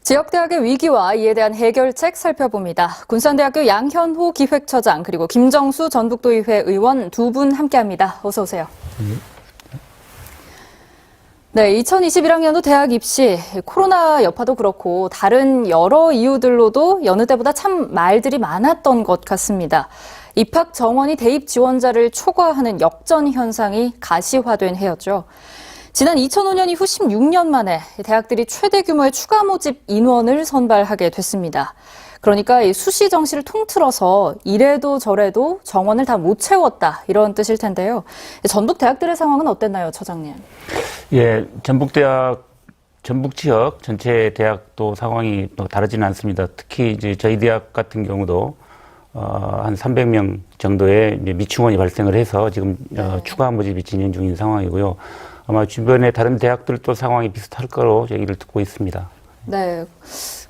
지역대학의 위기와 이에 대한 해결책 살펴봅니다. 군산대학교 양현호 기획처장 그리고 김정수 전북도의회 의원 두 분 함께합니다. 어서 오세요. 네, 2021학년도 대학 입시, 코로나 여파도 그렇고 다른 여러 이유들로도 여느 때보다 참 말들이 많았던 것 같습니다. 입학 정원이 대입 지원자를 초과하는 역전 현상이 가시화된 해였죠. 지난 2005년 이후 16년 만에 대학들이 최대 규모의 추가 모집 인원을 선발하게 됐습니다. 그러니까 이 수시 정시를 통틀어서 이래도 저래도 정원을 다 못 채웠다 이런 뜻일 텐데요. 전북 대학들의 상황은 어땠나요, 처장님? 예, 전북 지역 전체 대학도 상황이 또 다르지는 않습니다. 특히 이제 저희 대학 같은 경우도 한 300명 정도의 이제 미충원이 발생을 해서 지금 추가 모집이 진행 중인 상황이고요. 아마 주변의 다른 대학들도 상황이 비슷할 거로 얘기를 듣고 있습니다. 네,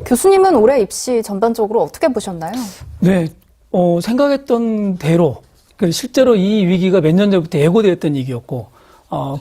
교수님은 올해 입시 전반적으로 어떻게 보셨나요? 네, 생각했던 대로 실제로 이 위기가 몇 년 전부터 예고되었던 위기였고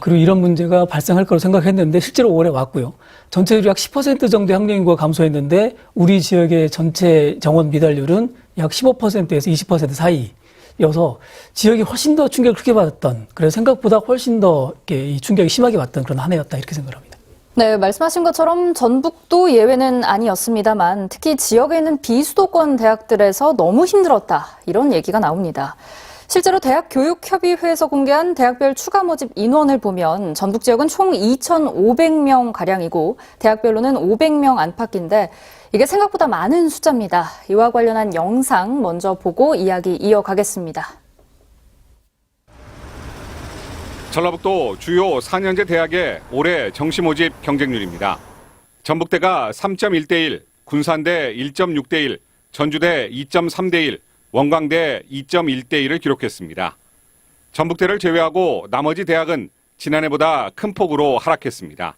그리고 이런 문제가 발생할 거라고 생각했는데 실제로 올해 왔고요. 전체적으로 약 10% 정도의 학령 인구가 감소했는데 우리 지역의 전체 정원 미달률은 약 15%에서 20% 사이여서 지역이 훨씬 더 충격을 크게 받았던, 그래서 생각보다 훨씬 더 이 충격이 심하게 받던 그런 한 해였다 이렇게 생각합니다. 네, 말씀하신 것처럼 전북도 예외는 아니었습니다만 특히 지역에 있는 비수도권 대학들에서 너무 힘들었다 이런 얘기가 나옵니다. 실제로 대학교육협의회에서 공개한 대학별 추가 모집 인원을 보면 전북 지역은 총 2,500명가량이고 대학별로는 500명 안팎인데 이게 생각보다 많은 숫자입니다. 이와 관련한 영상 먼저 보고 이야기 이어가겠습니다. 전라북도 주요 4년제 대학의 올해 정시 모집 경쟁률입니다. 전북대가 3.1대1, 군산대 1.6대1, 전주대 2.3대1, 원광대 2.1대1을 기록했습니다. 전북대를 제외하고 나머지 대학은 지난해보다 큰 폭으로 하락했습니다.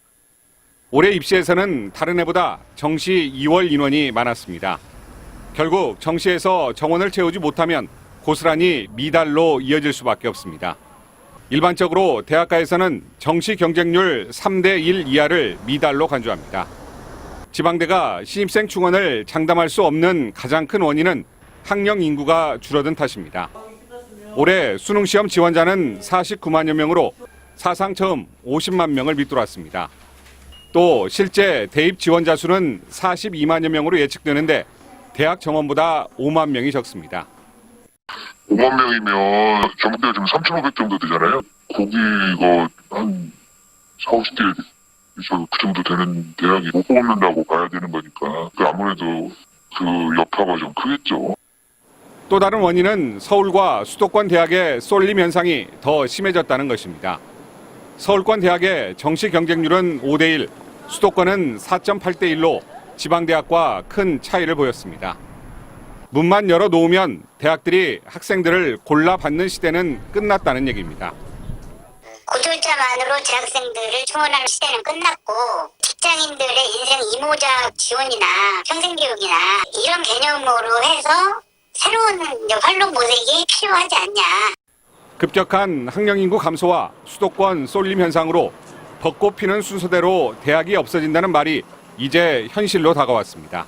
올해 입시에서는 다른 해보다 정시 2월 인원이 많았습니다. 결국 정시에서 정원을 채우지 못하면 고스란히 미달로 이어질 수밖에 없습니다. 일반적으로 대학가에서는 정시 경쟁률 3대1 이하를 미달로 간주합니다. 지방대가 신입생 충원을 장담할 수 없는 가장 큰 원인은 학령 인구가 줄어든 탓입니다. 올해 수능시험 지원자는 49만여 명으로 사상 처음 50만 명을 밑돌았습니다. 또 실제 대입 지원자 수는 42만여 명으로 예측되는데 대학 정원보다 5만 명이 적습니다. 5만 명이면 전북대가 지금 3,500 정도 되잖아요. 거기가 한 4, 50개 있어도 그 정도 되는 대학이 못 뽑는다고 봐야 되는 거니까 아무래도 그 여파가 좀 크겠죠. 또 다른 원인은 서울과 수도권 대학의 쏠림 현상이 더 심해졌다는 것입니다. 서울권 대학의 정시 경쟁률은 5대1, 수도권은 4.8대1로 지방대학과 큰 차이를 보였습니다. 문만 열어놓으면 대학들이 학생들을 골라받는 시대는 끝났다는 얘기입니다. 고졸자만으로 재학생들을 충원하는 시대는 끝났고 직장인들의 인생 이모작 지원이나 평생교육이나 이런 개념으로 해서 새로운 활동 모색이 필요하지 않냐. 급격한 학령 인구 감소와 수도권 쏠림 현상으로 벚꽃 피는 순서대로 대학이 없어진다는 말이 이제 현실로 다가왔습니다.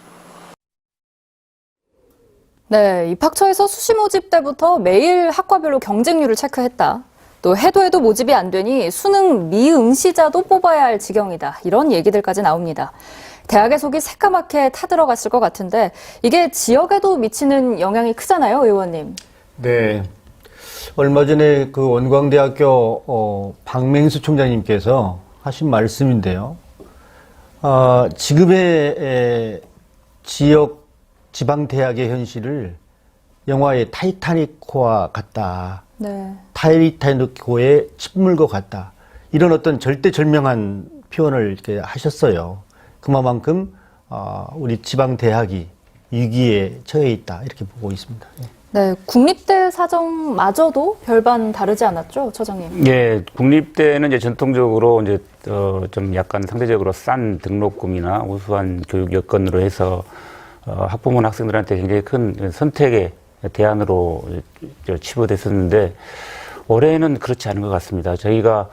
네, 입학처에서 수시 모집 때부터 매일 학과별로 경쟁률을 체크했다. 또 해도 모집이 안 되니 수능 미응시자도 뽑아야 할 지경이다. 이런 얘기들까지 나옵니다. 대학의 속이 새까맣게 타들어갔을 것 같은데 이게 지역에도 미치는 영향이 크잖아요, 의원님. 네. 얼마 전에 그 원광대학교 박맹수 총장님께서 하신 말씀인데요. 지금의 지역 지방대학의 현실을 영화의 타이타닉호와 같다. 네. 타이타닉호의 침물과 같다. 이런 어떤 절대절명한 표현을 이렇게 하셨어요. 그만큼 우리 지방대학이 위기에 처해 있다. 이렇게 보고 있습니다. 네, 국립대 사정마저도 별반 다르지 않았죠, 처장님? 예, 국립대는 이제 전통적으로 이제 좀 약간 상대적으로 싼 등록금이나 우수한 교육 여건으로 해서 학부모 학생들한테 굉장히 큰 선택의 대안으로 치부됐었는데 올해는 그렇지 않은 것 같습니다. 저희가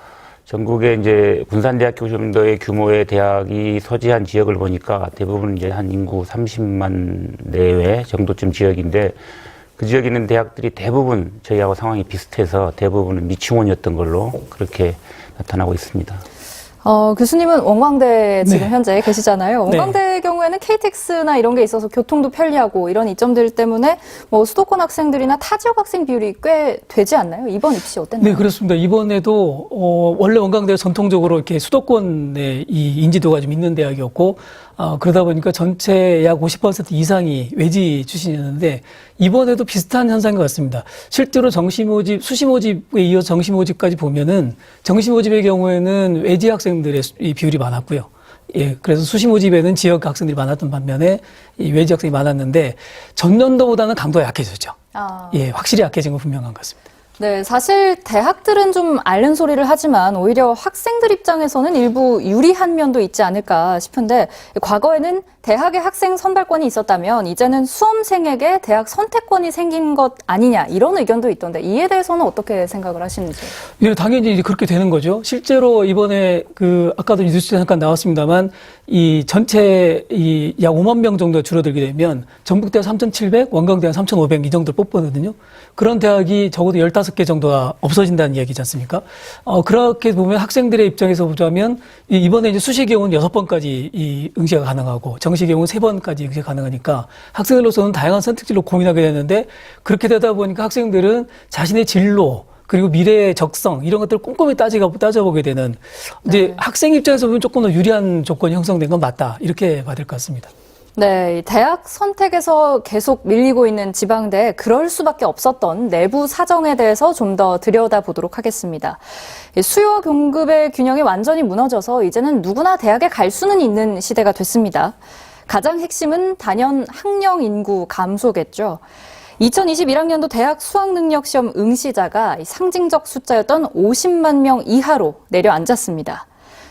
전국에 이제 군산대학교 정도의 규모의 대학이 소재한 지역을 보니까 대부분 이제 한 인구 30만 내외 정도쯤 지역인데 그 지역에 있는 대학들이 대부분 저희하고 상황이 비슷해서 대부분은 미층원이었던 걸로 그렇게 나타나고 있습니다. 교수님은 원광대 지금 네. 현재 계시잖아요. 원광대의 경우에는 KTX나 이런 게 있어서 교통도 편리하고 이런 이점들 때문에 뭐 수도권 학생들이나 타 지역 학생 비율이 꽤 되지 않나요? 이번 입시 어땠나요? 네, 그렇습니다. 이번에도 원래 원광대가 전통적으로 이렇게 수도권에 이 인지도가 좀 있는 대학이었고 그러다 보니까 전체 약 50% 이상이 외지 출신이었는데 이번에도 비슷한 현상인 것 같습니다. 실제로 정시모집, 수시모집에 이어 정시모집까지 보면은 정시모집의 경우에는 외지 학생들의 이 비율이 많았고요. 예, 그래서 수시모집에는 지역 학생들이 많았던 반면에 이 외지 학생이 많았는데 전년도보다는 강도가 약해졌죠. 예, 확실히 약해진 건 분명한 것 같습니다. 네, 사실 대학들은 좀 앓는 소리를 하지만 오히려 학생들 입장에서는 일부 유리한 면도 있지 않을까 싶은데 과거에는 대학의 학생 선발권이 있었다면 이제는 수험생에게 대학 선택권이 생긴 것 아니냐 이런 의견도 있던데 이에 대해서는 어떻게 생각을 하시는지? 예, 당연히 그렇게 되는 거죠. 실제로 이번에 아까도 뉴스에 잠깐 나왔습니다만 이 전체 약 5만 명 정도 줄어들게 되면 전북대가 3,700, 원광대가 3,500 이 정도 뽑거든요. 그런 대학이 적어도 15개 정도가 없어진다는 이야기지 않습니까? 그렇게 보면 학생들의 입장에서 보자면 이번에 이제 수시 경우는 6번까지 이 응시가 가능하고 정시 경우는 3번까지 응시가 가능하니까 학생들로서는 다양한 선택지로 고민하게 되는데 그렇게 되다 보니까 학생들은 자신의 진로 그리고 미래의 적성 이런 것들을 꼼꼼히 따져보게 되는 이제 학생 입장에서 보면 조금 더 유리한 조건이 형성된 건 맞다 이렇게 봐야 될 것 같습니다. 네, 대학 선택에서 계속 밀리고 있는 지방대 그럴 수밖에 없었던 내부 사정에 대해서 좀 더 들여다보도록 하겠습니다. 수요와 공급의 균형이 완전히 무너져서 이제는 누구나 대학에 갈 수는 있는 시대가 됐습니다. 가장 핵심은 단연 학령 인구 감소겠죠. 2021학년도 대학 수학능력시험 응시자가 상징적 숫자였던 50만 명 이하로 내려앉았습니다.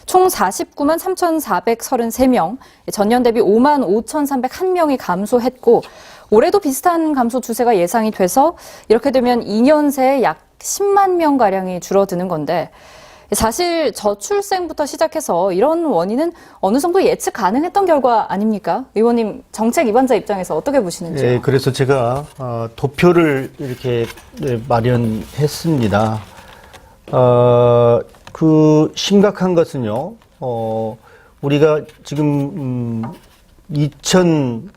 총 49만 3,433명, 전년 대비 5만 5,301명이 감소했고 올해도 비슷한 감소 추세가 예상이 돼서 이렇게 되면 2년 새에 약 10만 명가량이 줄어드는 건데 사실 저출생부터 시작해서 이런 원인은 어느 정도 예측 가능했던 결과 아닙니까? 의원님 정책 입안자 입장에서 어떻게 보시는지요? 네, 그래서 제가 도표를 이렇게 마련했습니다. 그 심각한 것은요. 우리가 지금 2020년,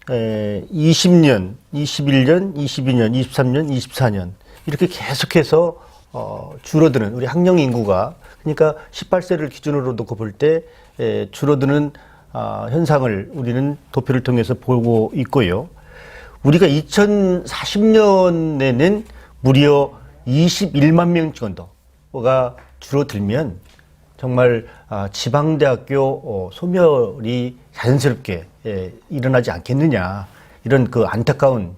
21년, 22년, 23년, 24년 이렇게 계속해서 줄어드는 우리 학령 인구가 그러니까 18세를 기준으로 놓고 볼 때 줄어드는 현상을 우리는 도표를 통해서 보고 있고요. 우리가 2040년에는 무려 21만 명 정도가 줄어들면 정말 지방대학교 소멸이 자연스럽게 일어나지 않겠느냐 이런 그 안타까운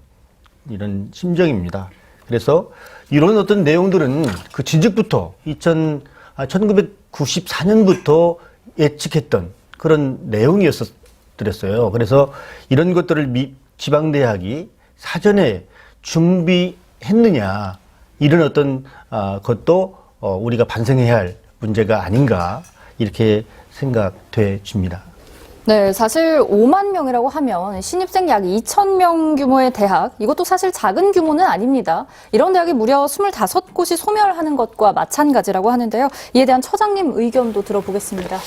이런 심정입니다. 그래서 이런 어떤 내용들은 그 진즉부터 1994년부터 예측했던 그런 내용이었었어요. 그래서 이런 것들을 지방대학이 사전에 준비했느냐 이런 어떤 것도 우리가 반성해야 할 문제가 아닌가 이렇게 생각돼 줍니다. 네, 사실 5만 명이라고 하면 신입생 약 2,000명 규모의 대학, 이것도 사실 작은 규모는 아닙니다. 이런 대학이 무려 25곳이 소멸하는 것과 마찬가지라고 하는데요. 이에 대한 처장님 의견도 들어보겠습니다.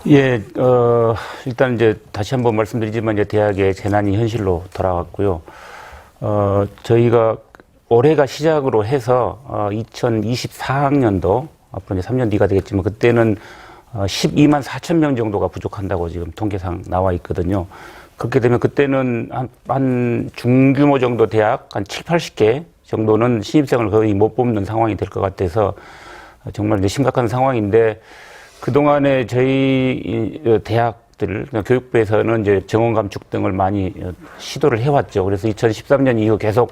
예, 일단 이제 다시 한번 말씀드리지만 이제 대학의 재난이 현실로 돌아왔고요. 저희가 올해가 시작으로 해서 2024학년도 앞으로 이제 3년 뒤가 되겠지만 그때는 12만 4천 명 정도가 부족한다고 지금 통계상 나와 있거든요. 그렇게 되면 그때는 한 중규모 정도 대학 한 7, 80개 정도는 신입생을 거의 못 뽑는 상황이 될 것 같아서 정말 이제 심각한 상황인데 그동안에 저희 대학들, 교육부에서는 이제 정원 감축 등을 많이 시도를 해왔죠. 그래서 2013년 이후 계속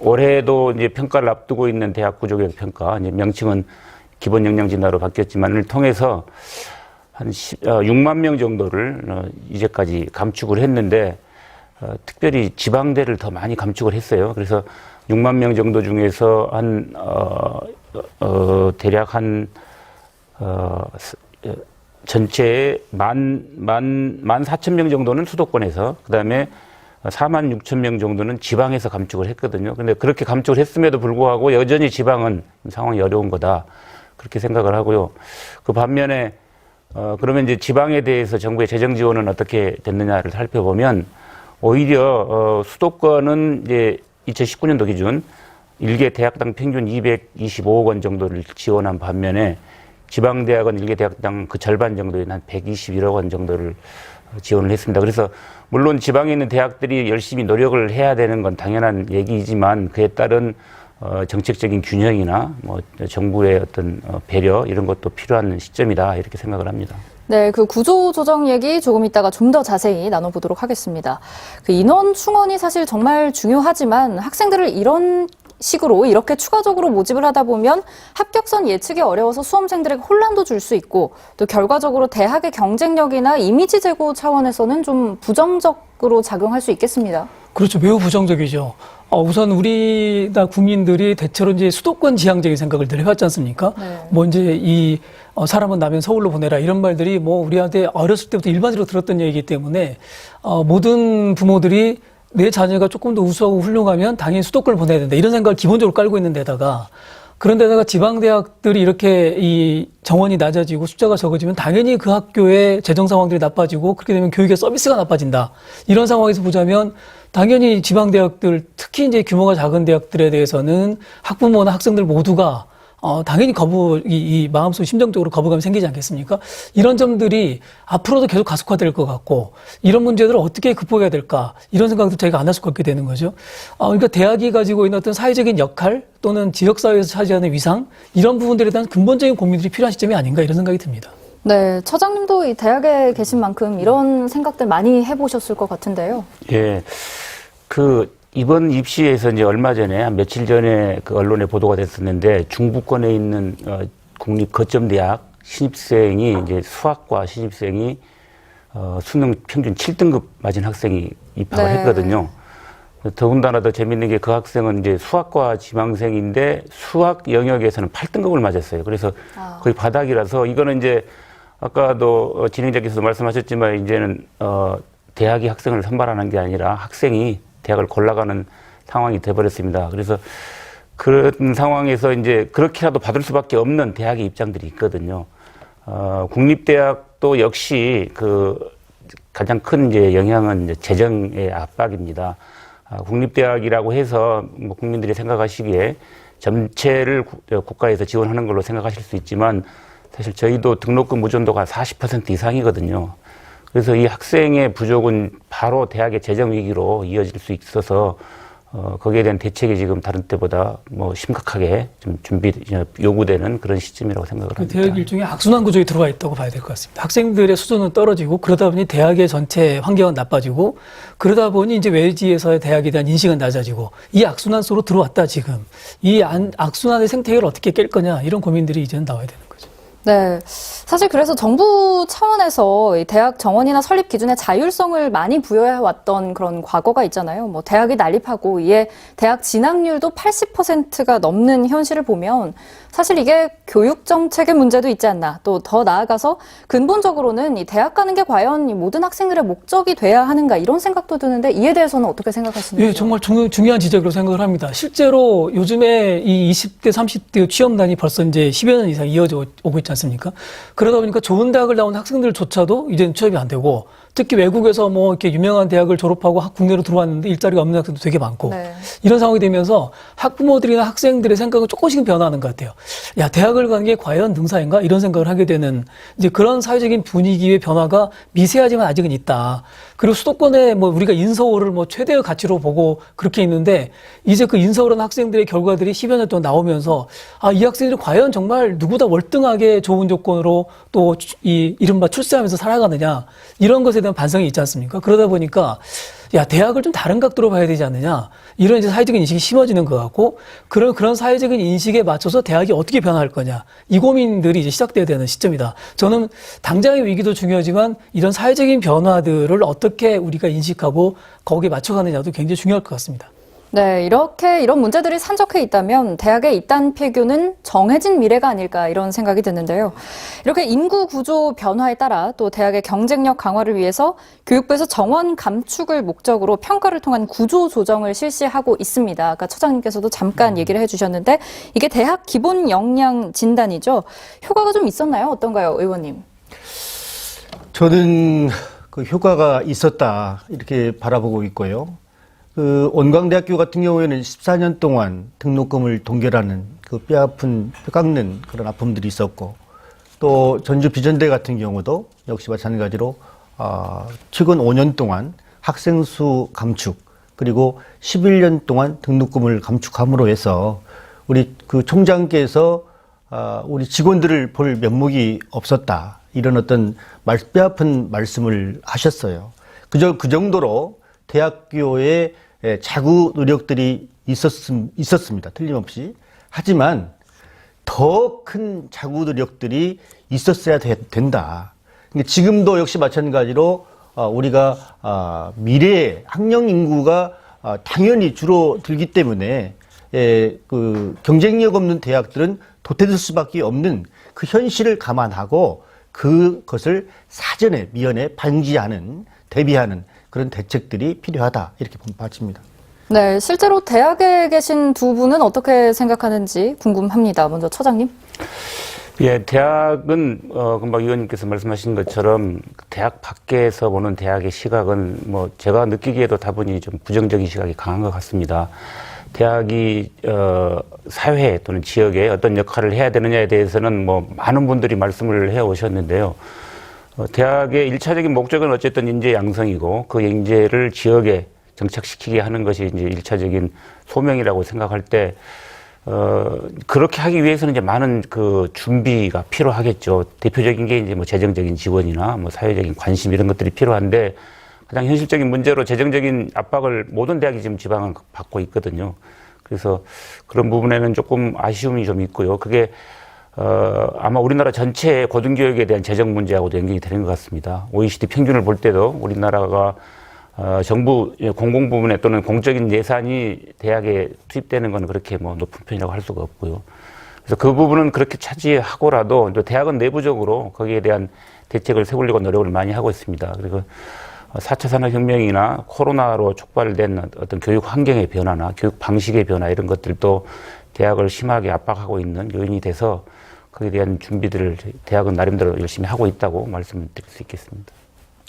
올해도 이제 평가를 앞두고 있는 대학 구조개혁 평가, 이제 명칭은 기본 역량 진화로 바뀌었지만을 통해서 한 6만 명 정도를 이제까지 감축을 했는데 특별히 지방대를 더 많이 감축을 했어요. 그래서 6만 명 정도 중에서 대략 한 전체의 14,000명 정도는 수도권에서, 그 다음에 46,000명 정도는 지방에서 감축을 했거든요. 근데 그렇게 감축을 했음에도 불구하고 여전히 지방은 상황이 어려운 거다. 그렇게 생각을 하고요. 그 반면에, 그러면 이제 지방에 대해서 정부의 재정 지원은 어떻게 됐느냐를 살펴보면 오히려, 수도권은 이제 2019년도 기준 일개 대학당 평균 225억 원 정도를 지원한 반면에 지방대학은 일개 대학당 그 절반 정도인 한 121억 원 정도를 지원을 했습니다. 그래서 물론 지방에 있는 대학들이 열심히 노력을 해야 되는 건 당연한 얘기이지만 그에 따른 정책적인 균형이나 뭐 정부의 어떤 배려 이런 것도 필요한 시점이다 이렇게 생각을 합니다. 네, 그 구조 조정 얘기 조금 이따가 좀 더 자세히 나눠보도록 하겠습니다. 그 인원 충원이 사실 정말 중요하지만 학생들을 이런 식으로 이렇게 추가적으로 모집을 하다 보면 합격선 예측이 어려워서 수험생들에게 혼란도 줄 수 있고 또 결과적으로 대학의 경쟁력이나 이미지 제고 차원에서는 좀 부정적으로 작용할 수 있겠습니다. 그렇죠. 매우 부정적이죠. 우선 우리나라 국민들이 대체로 이제 수도권 지향적인 생각을 늘 해왔지 않습니까? 네. 뭐 이제 사람은 나면 서울로 보내라 이런 말들이 뭐 우리한테 어렸을 때부터 일반적으로 들었던 얘기이기 때문에 모든 부모들이 내 자녀가 조금 더 우수하고 훌륭하면 당연히 수도권을 보내야 된다 이런 생각을 기본적으로 깔고 있는 데다가 그런데다가 지방대학들이 이렇게 이 정원이 낮아지고 숫자가 적어지면 당연히 그 학교의 재정 상황들이 나빠지고 그렇게 되면 교육의 서비스가 나빠진다. 이런 상황에서 보자면 당연히 지방대학들 특히 이제 규모가 작은 대학들에 대해서는 학부모나 학생들 모두가 당연히 이 마음속 심정적으로 거부감이 생기지 않겠습니까? 이런 점들이 앞으로도 계속 가속화될 것 같고, 이런 문제들을 어떻게 극복해야 될까? 이런 생각도 저희가 안 할 수가 없게 되는 거죠. 그러니까 대학이 가지고 있는 어떤 사회적인 역할 또는 지역사회에서 차지하는 위상, 이런 부분들에 대한 근본적인 고민들이 필요한 시점이 아닌가 이런 생각이 듭니다. 네, 처장님도 이 대학에 계신 만큼 이런 생각들 많이 해보셨을 것 같은데요. 예. 이번 입시에서 이제 얼마 전에, 한 며칠 전에 그 언론에 보도가 됐었는데, 중부권에 있는, 국립 거점대학 신입생이, 이제 수학과 신입생이, 수능 평균 7등급 맞은 학생이 입학을 네. 했거든요. 더군다나 더 재밌는 게 그 학생은 이제 수학과 지망생인데, 수학 영역에서는 8등급을 맞았어요. 그래서 거의 바닥이라서, 이거는 이제, 아까도 진행자께서도 말씀하셨지만, 이제는, 대학이 학생을 선발하는 게 아니라 학생이 대학을 골라가는 상황이 돼버렸습니다. 그래서 그런 상황에서 이제 그렇게라도 받을 수밖에 없는 대학의 입장들이 있거든요. 국립대학도 역시 가장 큰 이제 영향은 이제 재정의 압박입니다. 국립대학이라고 해서 뭐 국민들이 생각하시기에 전체를 국가에서 지원하는 걸로 생각하실 수 있지만 사실 저희도 등록금 무존도가 40% 이상이거든요. 그래서 이 학생의 부족은 바로 대학의 재정 위기로 이어질 수 있어서 거기에 대한 대책이 지금 다른 때보다 뭐 심각하게 좀 요구되는 그런 시점이라고 생각을 합니다. 대학 일종의 악순환 구조에 들어와 있다고 봐야 될 것 같습니다. 학생들의 수준은 떨어지고 그러다 보니 대학의 전체 환경은 나빠지고 그러다 보니 이제 외지에서의 대학에 대한 인식은 낮아지고 이 악순환 속으로 들어왔다 지금. 이 악순환의 생태계를 어떻게 깰 거냐 이런 고민들이 이제는 나와야 되는 거죠. 네. 사실 그래서 정부 차원에서 이 대학 정원이나 설립 기준에 자율성을 많이 부여해 왔던 그런 과거가 있잖아요. 뭐 대학이 난립하고 이에 대학 진학률도 80%가 넘는 현실을 보면 사실 이게 교육 정책의 문제도 있지 않나. 또 더 나아가서 근본적으로는 이 대학 가는 게 과연 이 모든 학생들의 목적이 돼야 하는가 이런 생각도 드는데 이에 대해서는 어떻게 생각하시나요? 예, 정말 중요한 지적으로 생각을 합니다. 실제로 요즘에 이 20대, 30대 취업난이 벌써 이제 10여 년 이상 이어져 오고 있지 않습니까? 그러다 보니까 좋은 대학을 나온 학생들조차도 이제는 취업이 안 되고 특히 외국에서 뭐 이렇게 유명한 대학을 졸업하고 국내로 들어왔는데 일자리가 없는 학생도 되게 많고 네. 이런 상황이 되면서 학부모들이나 학생들의 생각은 조금씩은 변화하는 것 같아요. 야, 대학을 가는 게 과연 능사인가? 이런 생각을 하게 되는 이제 그런 사회적인 분위기의 변화가 미세하지만 아직은 있다. 그리고 수도권에 뭐 우리가 인서울을 뭐 최대의 가치로 보고 그렇게 있는데 이제 그 인서울한 학생들의 결과들이 10여 년 동안 나오면서 이 학생들이 과연 정말 누구보다 월등하게 좋은 조건으로 또 이 이른바 출세하면서 살아가느냐 이런 것에 대한 반성이 있지 않습니까? 그러다 보니까 야, 대학을 좀 다른 각도로 봐야 되지 않느냐. 이런 이제 사회적인 인식이 심어지는 것 같고, 그런 사회적인 인식에 맞춰서 대학이 어떻게 변화할 거냐. 이 고민들이 이제 시작돼야 되는 시점이다. 저는 당장의 위기도 중요하지만 이런 사회적인 변화들을 어떻게 우리가 인식하고 거기에 맞춰가느냐도 굉장히 중요할 것 같습니다. 네, 이런 문제들이 산적해 있다면 대학의 이단 폐교는 정해진 미래가 아닐까 이런 생각이 드는데요. 이렇게 인구 구조 변화에 따라 또 대학의 경쟁력 강화를 위해서 교육부에서 정원 감축을 목적으로 평가를 통한 구조 조정을 실시하고 있습니다. 아까 처장님께서도 잠깐 얘기를 해주셨는데 이게 대학 기본 역량 진단이죠. 효과가 좀 있었나요? 어떤가요, 의원님? 저는 그 효과가 있었다 이렇게 바라보고 있고요. 그 원광대학교 같은 경우에는 14년 동안 등록금을 동결하는 그 뼈아픈 뼈 깎는 그런 아픔들이 있었고, 또 전주 비전대 같은 경우도 역시 마찬가지로 최근 5년 동안 학생 수 감축, 그리고 11년 동안 등록금을 감축함으로 해서 우리 그 총장께서 우리 직원들을 볼 면목이 없었다, 이런 어떤 뼈아픈 말씀을 하셨어요. 그 정도로 대학교에 자구 노력들이 있었습니다. 틀림없이. 하지만 더 큰 자구 노력들이 있었어야 된다. 지금도 역시 마찬가지로 우리가 미래의 학령 인구가 당연히 줄어들기 때문에 그 경쟁력 없는 대학들은 도태될 수밖에 없는 그 현실을 감안하고 그것을 사전에 미연에 방지하는, 대비하는 그런 대책들이 필요하다, 이렇게 봐집니다. 네, 실제로 대학에 계신 두 분은 어떻게 생각하는지 궁금합니다. 먼저 처장님. 예, 대학은 금방 의원님께서 말씀하신 것처럼 대학 밖에서 보는 대학의 시각은 뭐 제가 느끼기에도 다분히 좀 부정적인 시각이 강한 것 같습니다. 대학이 사회 또는 지역에 어떤 역할을 해야 되느냐에 대해서는 뭐 많은 분들이 말씀을 해 오셨는데요. 대학의 일차적인 목적은 어쨌든 인재 양성이고, 그 인재를 지역에 정착시키게 하는 것이 이제 일차적인 소명이라고 생각할 때, 그렇게 하기 위해서는 이제 많은 그 준비가 필요하겠죠. 대표적인 게 이제 뭐 재정적인 지원이나 뭐 사회적인 관심, 이런 것들이 필요한데, 가장 현실적인 문제로 재정적인 압박을 모든 대학이 지금 지방은 받고 있거든요. 그래서 그런 부분에는 조금 아쉬움이 좀 있고요. 그게 아마 우리나라 전체의 고등교육에 대한 재정 문제하고도 연결이 되는 것 같습니다. OECD 평균을 볼 때도 우리나라가 정부 공공 부문에 또는 공적인 예산이 대학에 투입되는 건 그렇게 뭐 높은 편이라고 할 수가 없고요. 그래서 그 부분은 그렇게 차지하고라도 또 대학은 내부적으로 거기에 대한 대책을 세우려고 노력을 많이 하고 있습니다. 그리고 4차 산업혁명이나 코로나로 촉발된 어떤 교육 환경의 변화나 교육 방식의 변화, 이런 것들도 대학을 심하게 압박하고 있는 요인이 돼서 거기에 대한 준비들을 대학은 나름대로 열심히 하고 있다고 말씀을 드릴 수 있겠습니다.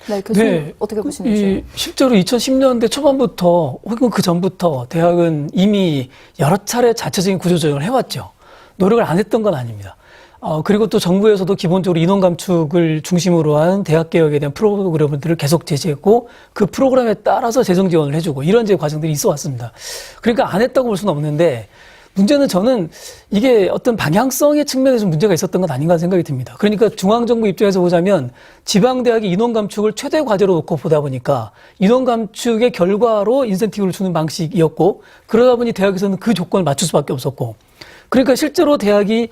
네, 교수님 어떻게 보시는지. 실제로 2010년대 초반부터 혹은 그 전부터 대학은 이미 여러 차례 자체적인 구조조정을 해왔죠. 노력을 안 했던 건 아닙니다. 그리고 또 정부에서도 기본적으로 인원 감축을 중심으로 한 대학개혁에 대한 프로그램들을 계속 제시했고, 그 프로그램에 따라서 재정 지원을 해주고, 이런 과정들이 있어 왔습니다. 그러니까 안 했다고 볼 수는 없는데, 문제는 저는 이게 어떤 방향성의 측면에서 문제가 있었던 건 아닌가 생각이 듭니다. 그러니까 중앙정부 입장에서 보자면 지방대학이 인원 감축을 최대 과제로 놓고 보다 보니까 인원 감축의 결과로 인센티브를 주는 방식이었고, 그러다 보니 대학에서는 그 조건을 맞출 수밖에 없었고, 그러니까 실제로 대학이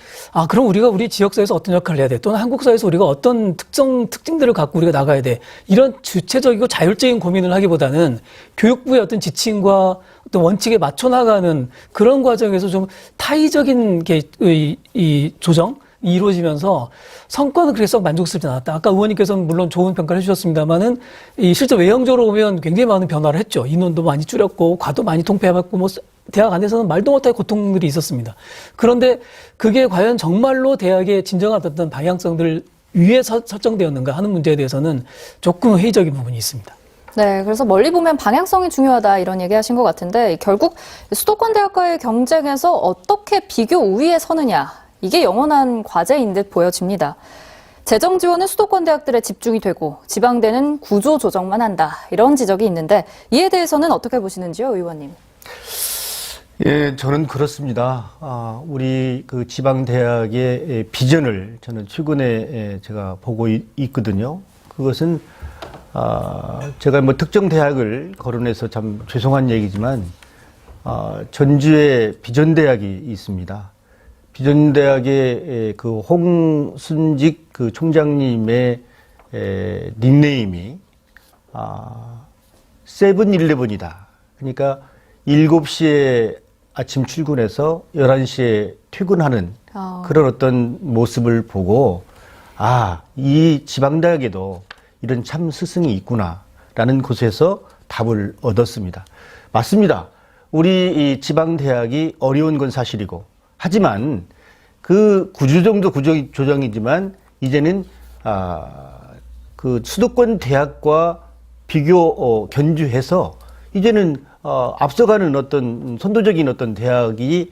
그럼 우리가 우리 지역사회에서 어떤 역할을 해야 돼, 또는 한국사회에서 우리가 어떤 특징들을 갖고 우리가 나가야 돼, 이런 주체적이고 자율적인 고민을 하기보다는 교육부의 어떤 지침과 어떤 원칙에 맞춰 나가는 그런 과정에서 좀 타의적인 이 조정이 이루어지면서 성과는 그렇게 썩 만족스럽지 않았다. 아까 의원님께서는 물론 좋은 평가를 해주셨습니다만은 실제 외형적으로 보면 굉장히 많은 변화를 했죠. 인원도 많이 줄였고 과도 많이 통폐해봤고 뭐 대학 안에서는 말도 못할 고통들이 있었습니다. 그런데 그게 과연 정말로 대학의 진정한 어떤 방향성들을 위에 설정되었는가 하는 문제에 대해서는 조금 회의적인 부분이 있습니다. 네, 그래서 멀리 보면 방향성이 중요하다 이런 얘기 하신 것 같은데, 결국 수도권 대학과의 경쟁에서 어떻게 비교 우위에 서느냐, 이게 영원한 과제인 듯 보여집니다. 재정 지원은 수도권 대학들에 집중이 되고 지방대는 구조 조정만 한다, 이런 지적이 있는데 이에 대해서는 어떻게 보시는지요, 의원님? 예, 저는 그렇습니다. 우리 그 지방대학의 비전을 저는 최근에 제가 보고 있거든요. 그것은 제가 뭐 특정 대학을 거론해서 참 죄송한 얘기지만, 전주에 비전대학이 있습니다. 비전대학의 그 홍순직 그 총장님의 닉네임이 세븐일레븐이다. 그러니까 7시에 아침 출근해서 11시에 퇴근하는 그런 어떤 모습을 보고 이 지방대학에도 이런 참 스승이 있구나라는 곳에서 답을 얻었습니다. 맞습니다. 우리 이 지방대학이 어려운 건 사실이고, 하지만 그 구조정도 구조조정이지만 이제는 그 수도권 대학과 견주해서 이제는 앞서가는 어떤 선도적인 어떤 대학이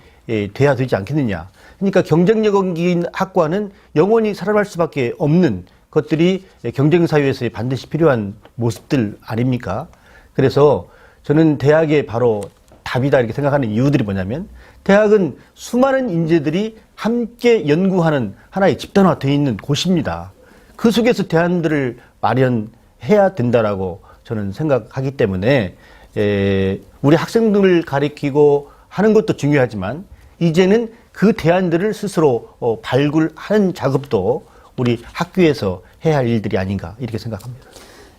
돼야 되지 않겠느냐. 그러니까 경쟁력인 학과는 영원히 살아날 수밖에 없는 것들이 경쟁 사회에서 반드시 필요한 모습들 아닙니까? 그래서 저는 대학의 바로 답이다 이렇게 생각하는 이유들이 뭐냐면, 대학은 수많은 인재들이 함께 연구하는 하나의 집단화되어 있는 곳입니다. 그 속에서 대안들을 마련해야 된다라고 저는 생각하기 때문에 우리 학생들을 가리키고 하는 것도 중요하지만 이제는 그 대안들을 스스로 발굴하는 작업도 우리 학교에서 해야 할 일들이 아닌가 이렇게 생각합니다.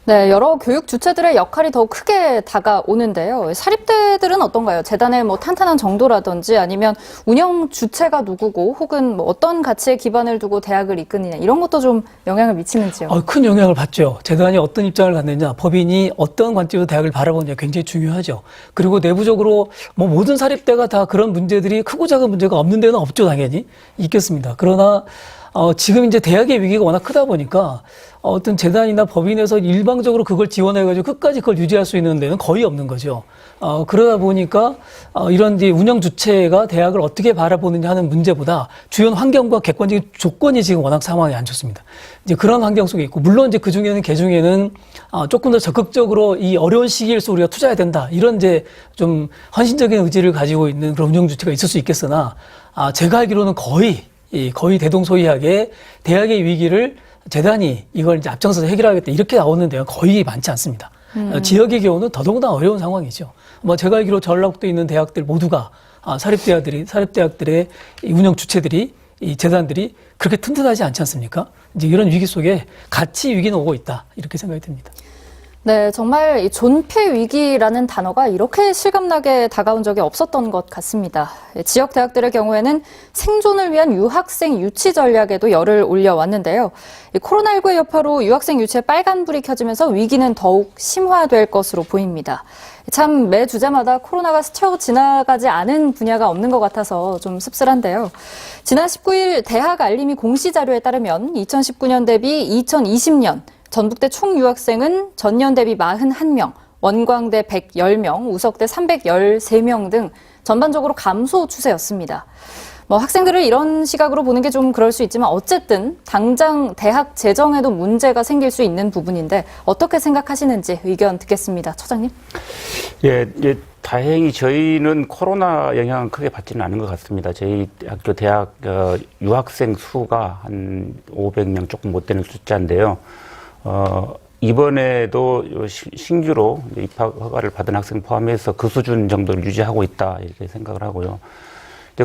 네, 여러 교육 주체들의 역할이 더 크게 다가오는데요. 사립대들은 어떤가요? 재단의 탄탄한 정도라든지 아니면 운영 주체가 누구고 혹은 어떤 가치에 기반을 두고 대학을 이끄느냐 이런 것도 좀 영향을 미치는지요? 큰 영향을 받죠. 재단이 어떤 입장을 갖느냐, 법인이 어떤 관점으로 대학을 바라보느냐 굉장히 중요하죠. 그리고 내부적으로 모든 사립대가 다 그런 문제들이 크고 작은 문제가 없는 데는 없죠, 당연히 있겠습니다. 그러나 지금 이제 대학의 위기가 워낙 크다 보니까 어떤 재단이나 법인에서 일방적으로 그걸 지원해가지고 끝까지 그걸 유지할 수 있는 데는 거의 없는 거죠. 그러다 보니까 이런 이제 운영 주체가 대학을 어떻게 바라보느냐 하는 문제보다 주변 환경과 객관적인 조건이 지금 워낙 상황이 안 좋습니다. 이제 그런 환경 속에 있고, 물론 이제 그 중에는 개중에는 조금 더 적극적으로 이 어려운 시기일수록 우리가 투자해야 된다, 이런 이제 좀 헌신적인 의지를 가지고 있는 그런 운영 주체가 있을 수 있겠으나 제가 알기로는 거의 대동소이하게 대학의 위기를 재단이 이걸 이제 앞장서서 해결하겠다 이렇게 나오는 데가 거의 많지 않습니다. 지역의 경우는 더더구나 어려운 상황이죠. 제가 알기로 전라북도에 있는 대학들 모두가 사립대학들의 운영 주체들이, 이 재단들이 그렇게 튼튼하지 않지 않습니까? 이제 이런 위기 속에 같이 위기는 오고 있다 이렇게 생각이 듭니다. 네, 정말 이 존폐 위기라는 단어가 이렇게 실감나게 다가온 적이 없었던 것 같습니다. 지역 대학들의 경우에는 생존을 위한 유학생 유치 전략에도 열을 올려왔는데요. 코로나19의 여파로 유학생 유치에 빨간불이 켜지면서 위기는 더욱 심화될 것으로 보입니다. 참 매 주제마다 코로나가 스쳐 지나가지 않은 분야가 없는 것 같아서 좀 씁쓸한데요. 지난 19일 대학 알림이 공시 자료에 따르면 2019년 대비 2020년 전북대 총 유학생은 전년 대비 41명, 원광대 110명, 우석대 313명 등 전반적으로 감소 추세였습니다. 학생들을 이런 시각으로 보는 게 좀 그럴 수 있지만 어쨌든 당장 대학 재정에도 문제가 생길 수 있는 부분인데 어떻게 생각하시는지 의견 듣겠습니다. 처장님. 예, 다행히 저희는 코로나 영향은 크게 받지는 않은 것 같습니다. 저희 학교 대학 유학생 수가 한 500명 조금 못 되는 숫자인데요. 이번에도 신규로 입학 허가를 받은 학생 포함해서 그 수준 정도를 유지하고 있다 이렇게 생각을 하고요.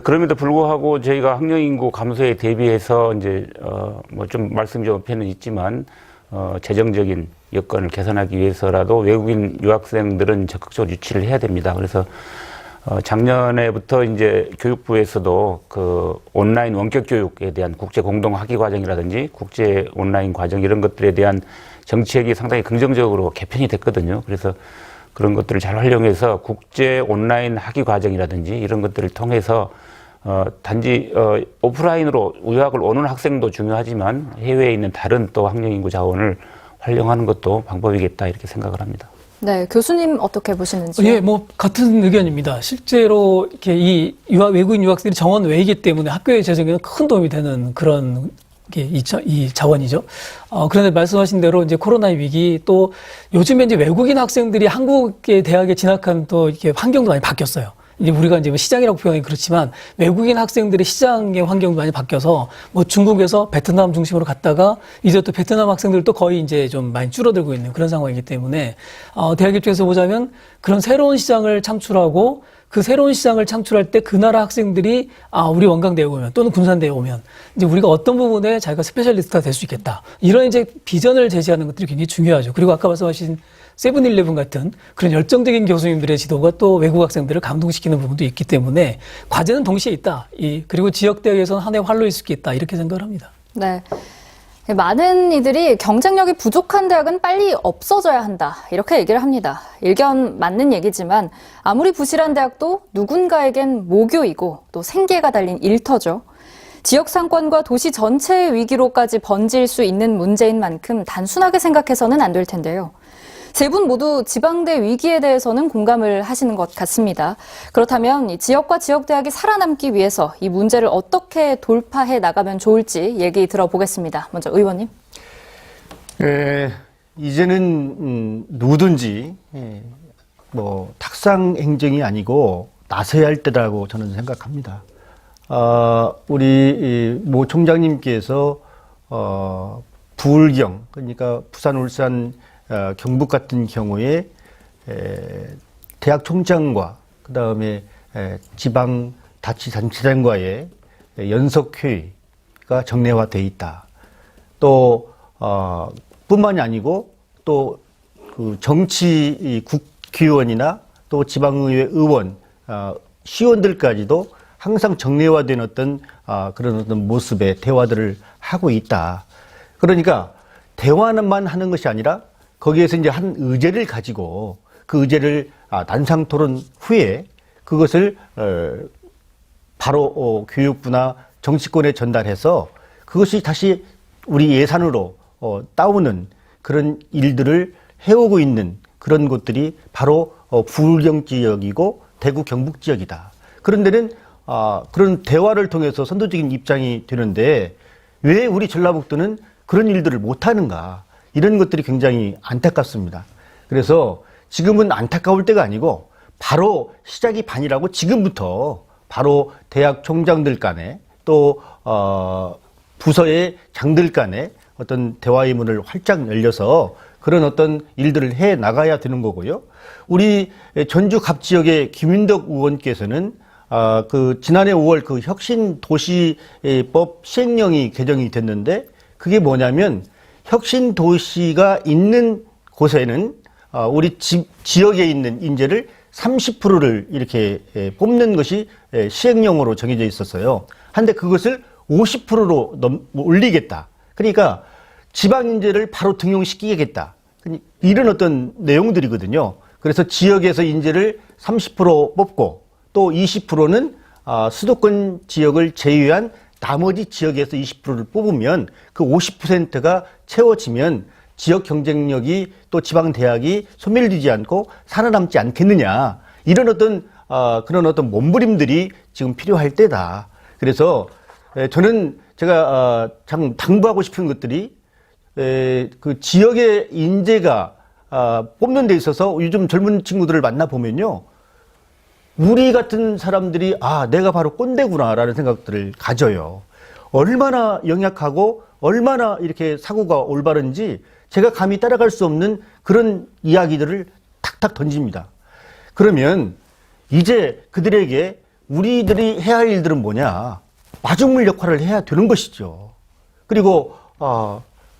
그럼에도 불구하고 저희가 학령 인구 감소에 대비해서 이제 좀 말씀이 좀 편은 있지만 재정적인 여건을 개선하기 위해서라도 외국인 유학생들은 적극적으로 유치를 해야 됩니다. 그래서 작년에부터 이제 교육부에서도 그 온라인 원격 교육에 대한 국제 공동 학위 과정이라든지 국제 온라인 과정 이런 것들에 대한 정책이 상당히 긍정적으로 개편이 됐거든요. 그래서 그런 것들을 잘 활용해서 국제 온라인 학위 과정이라든지 이런 것들을 통해서 단지 오프라인으로 유학을 오는 학생도 중요하지만 해외에 있는 다른 또 학령 인구 자원을 활용하는 것도 방법이겠다 이렇게 생각을 합니다. 네, 교수님 어떻게 보시는지요? 예, 같은 의견입니다. 실제로 이렇게 이 외국인 유학생들이 정원 외이기 때문에 학교의 재정에는 큰 도움이 되는 그런 이 자원이죠. 그런데 말씀하신 대로 이제 코로나의 위기, 또 요즘에 이제 외국인 학생들이 한국의 대학에 진학한 또 이렇게 환경도 많이 바뀌었어요. 이제 우리가 이제 시장이라고 표현하기 그렇지만 외국인 학생들의 시장의 환경도 많이 바뀌어서 중국에서 베트남 중심으로 갔다가 이제 또 베트남 학생들도 거의 이제 좀 많이 줄어들고 있는 그런 상황이기 때문에 대학 입장에서 보자면 그런 새로운 시장을 창출하고 그 새로운 시장을 창출할 때 그 나라 학생들이 우리 원광대에 오면 또는 군산대에 오면 이제 우리가 어떤 부분에 자기가 스페셜리스트가 될 수 있겠다. 이런 이제 비전을 제시하는 것들이 굉장히 중요하죠. 그리고 아까 말씀하신 세븐일레븐 같은 그런 열정적인 교수님들의 지도가 또 외국 학생들을 감동시키는 부분도 있기 때문에 과제는 동시에 있다. 그리고 지역 대학에서는 하나의 활로일 수 있겠다. 이렇게 생각을 합니다. 네. 많은 이들이 경쟁력이 부족한 대학은 빨리 없어져야 한다. 이렇게 얘기를 합니다. 일견 맞는 얘기지만 아무리 부실한 대학도 누군가에겐 모교이고 또 생계가 달린 일터죠. 지역 상권과 도시 전체의 위기로까지 번질 수 있는 문제인 만큼 단순하게 생각해서는 안 될 텐데요. 세 분 모두 지방대 위기에 대해서는 공감을 하시는 것 같습니다. 그렇다면 이 지역과 지역대학이 살아남기 위해서 이 문제를 어떻게 돌파해 나가면 좋을지 얘기 들어보겠습니다. 먼저 의원님. 이제는 누구든지 뭐 탁상 행정이 아니고 나서야 할 때라고 저는 생각합니다. 우리 모 총장님께서 부울경, 그러니까 부산, 울산, 경북 같은 경우에 대학 총장과 그다음에 지방 자치단체장과의 연석회의가 정례화돼 있다. 또 뿐만이 아니고 또 그 정치 국회의원이나 또 지방의회 의원, 시의원들까지도 항상 정례화된 어떤 그런 어떤 모습의 대화들을 하고 있다. 그러니까 대화만 하는 것이 아니라 거기에서 이제 한 의제를 가지고 그 의제를 난상 토론 후에 그것을 바로 교육부나 정치권에 전달해서 그것이 다시 우리 예산으로 따오는 그런 일들을 해오고 있는 그런 곳들이 바로 부울경 지역이고 대구 경북 지역이다. 그런 데는 그런 대화를 통해서 선도적인 입장이 되는데 왜 우리 전라북도는 그런 일들을 못하는가? 이런 것들이 굉장히 안타깝습니다. 그래서 지금은 안타까울 때가 아니고 바로 시작이 반이라고 지금부터 바로 대학 총장들 간에 또 부서의 장들 간에 어떤 대화의 문을 활짝 열려서 그런 어떤 일들을 해 나가야 되는 거고요. 우리 전주 갑 지역의 김윤덕 의원께서는 그 지난해 5월 그 혁신도시법 시행령이 개정이 됐는데 그게 뭐냐면 혁신도시가 있는 곳에는 우리 지역에 있는 인재를 30%를 이렇게 뽑는 것이 시행령으로 정해져 있었어요. 한데 그것을 50%로 올리겠다. 그러니까 지방 인재를 바로 등용시키겠다. 이런 어떤 내용들이거든요. 그래서 지역에서 인재를 30% 뽑고 또 20%는 수도권 지역을 제외한 나머지 지역에서 20%를 뽑으면 그 50%가 채워지면 지역 경쟁력이 또 지방 대학이 소멸되지 않고 살아남지 않겠느냐. 이런 어떤 그런 어떤 몸부림들이 지금 필요할 때다. 그래서 저는 제가 참 당부하고 싶은 것들이 그 지역의 인재가 뽑는 데 있어서 요즘 젊은 친구들을 만나 보면요. 우리 같은 사람들이 내가 바로 꼰대구나라는 생각들을 가져요. 얼마나 영약하고 얼마나 이렇게 사고가 올바른지 제가 감히 따라갈 수 없는 그런 이야기들을 탁탁 던집니다. 그러면 이제 그들에게 우리들이 해야 할 일들은 뭐냐? 마중물 역할을 해야 되는 것이죠. 그리고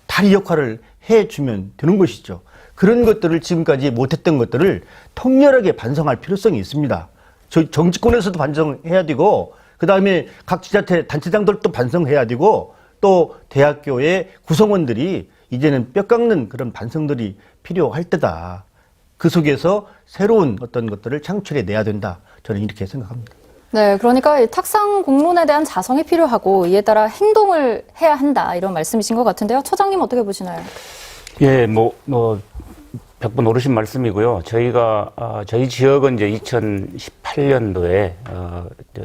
다리 역할을 해주면 되는 것이죠. 그런 것들을 지금까지 못했던 것들을 통렬하게 반성할 필요성이 있습니다. 정치권에서도 반성해야 되고 그 다음에 각 지자체 단체장들도 반성해야 되고 또 대학교의 구성원들이 이제는 뼈 깎는 그런 반성들이 필요할 때다. 그 속에서 새로운 어떤 것들을 창출해내야 된다. 저는 이렇게 생각합니다. 네, 그러니까 이 탁상 공론에 대한 자성이 필요하고 이에 따라 행동을 해야 한다 이런 말씀이신 것 같은데요. 처장님 어떻게 보시나요? 예, 100번 오르신 말씀이고요. 저희가 저희 지역은 이제 2018년도에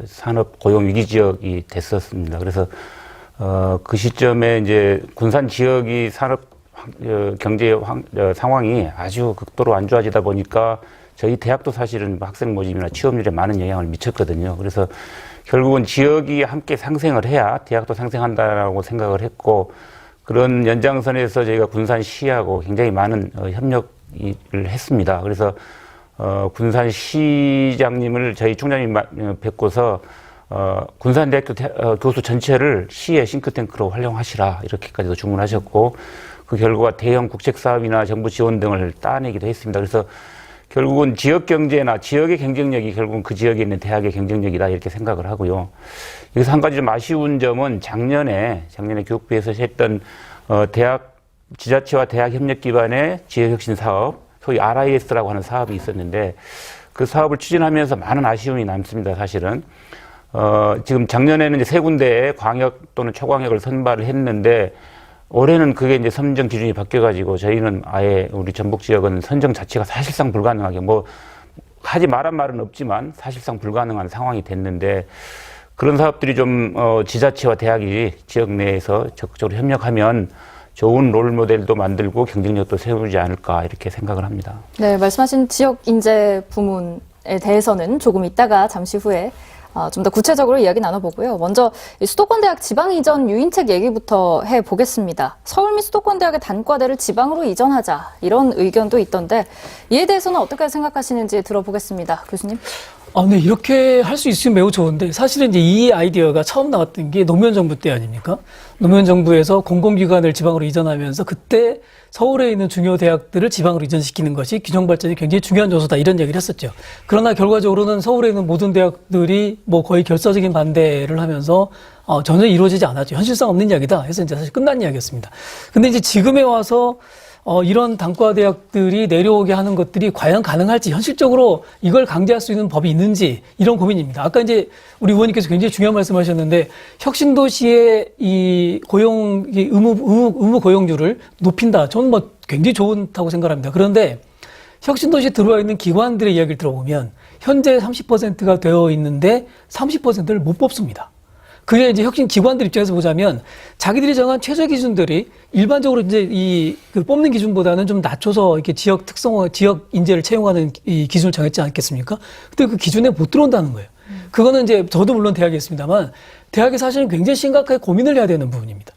산업 고용 위기 지역이 됐었습니다. 그래서 그 시점에 이제 군산 지역이 산업 경제 상황이 아주 극도로 안 좋아지다 보니까 저희 대학도 사실은 학생 모집이나 취업률에 많은 영향을 미쳤거든요. 그래서 결국은 지역이 함께 상생을 해야 대학도 상생한다라고 생각을 했고 그런 연장선에서 저희가 군산시하고 굉장히 많은 협력을 했습니다. 그래서 군산시장님을 저희 총장님 뵙고서 군산대학교 교수 전체를 시의 싱크탱크로 활용하시라 이렇게까지도 주문하셨고 그 결과가 대형 국책사업이나 정부 지원 등을 따내기도 했습니다. 그래서 결국은 지역 경제나 지역의 경쟁력이 결국은 그 지역에 있는 대학의 경쟁력이다 이렇게 생각을 하고요. 여기서 한 가지 좀 아쉬운 점은 작년에 교육부에서 했던 대학 지자체와 대학 협력 기반의 지역혁신 사업, 소위 RIS라고 하는 사업이 있었는데 그 사업을 추진하면서 많은 아쉬움이 남습니다. 사실은 지금 작년에는 이제 세 군데의 광역 또는 초광역을 선발을 했는데 올해는 그게 이제 선정 기준이 바뀌어가지고 저희는 아예 우리 전북 지역은 선정 자체가 사실상 불가능하게 하지 말란 말은 없지만 사실상 불가능한 상황이 됐는데 그런 사업들이 좀 지자체와 대학이 지역 내에서 적극적으로 협력하면 좋은 롤 모델도 만들고 경쟁력도 세우지 않을까 이렇게 생각을 합니다. 네, 말씀하신 지역 인재 부문에 대해서는 조금 이따가 잠시 후에 좀 더 구체적으로 이야기 나눠보고요. 먼저 수도권대학 지방 이전 유인책 얘기부터 해보겠습니다. 서울 및 수도권대학의 단과대를 지방으로 이전하자 이런 의견도 있던데 이에 대해서는 어떻게 생각하시는지 들어보겠습니다. 교수님. 네, 이렇게 할 수 있으면 매우 좋은데 사실은 이제 이 아이디어가 처음 나왔던 게 노무현 정부 때 아닙니까? 노무현 정부에서 공공기관을 지방으로 이전하면서 그때 서울에 있는 중요 대학들을 지방으로 이전시키는 것이 균형 발전이 굉장히 중요한 요소다 이런 얘기를 했었죠. 그러나 결과적으로는 서울에 있는 모든 대학들이 거의 결사적인 반대를 하면서 전혀 이루어지지 않았죠. 현실성 없는 이야기다 해서 이제 사실 끝난 이야기였습니다. 근데 이제 지금에 와서 이런 단과 대학들이 내려오게 하는 것들이 과연 가능할지, 현실적으로 이걸 강제할 수 있는 법이 있는지, 이런 고민입니다. 아까 이제 우리 의원님께서 굉장히 중요한 말씀 하셨는데, 혁신도시의 이 의무 고용률을 높인다. 저는 굉장히 좋다고 생각합니다. 그런데 혁신도시에 들어와 있는 기관들의 이야기를 들어보면, 현재 30%가 되어 있는데 30%를 못 뽑습니다. 그게 이제 혁신 기관들 입장에서 보자면 자기들이 정한 최저 기준들이 일반적으로 이제 뽑는 기준보다는 좀 낮춰서 이렇게 지역 인재를 채용하는 이 기준을 정했지 않겠습니까? 근데 그 기준에 못 들어온다는 거예요. 그거는 이제 저도 물론 대학에 있습니다만 대학이 사실은 굉장히 심각하게 고민을 해야 되는 부분입니다.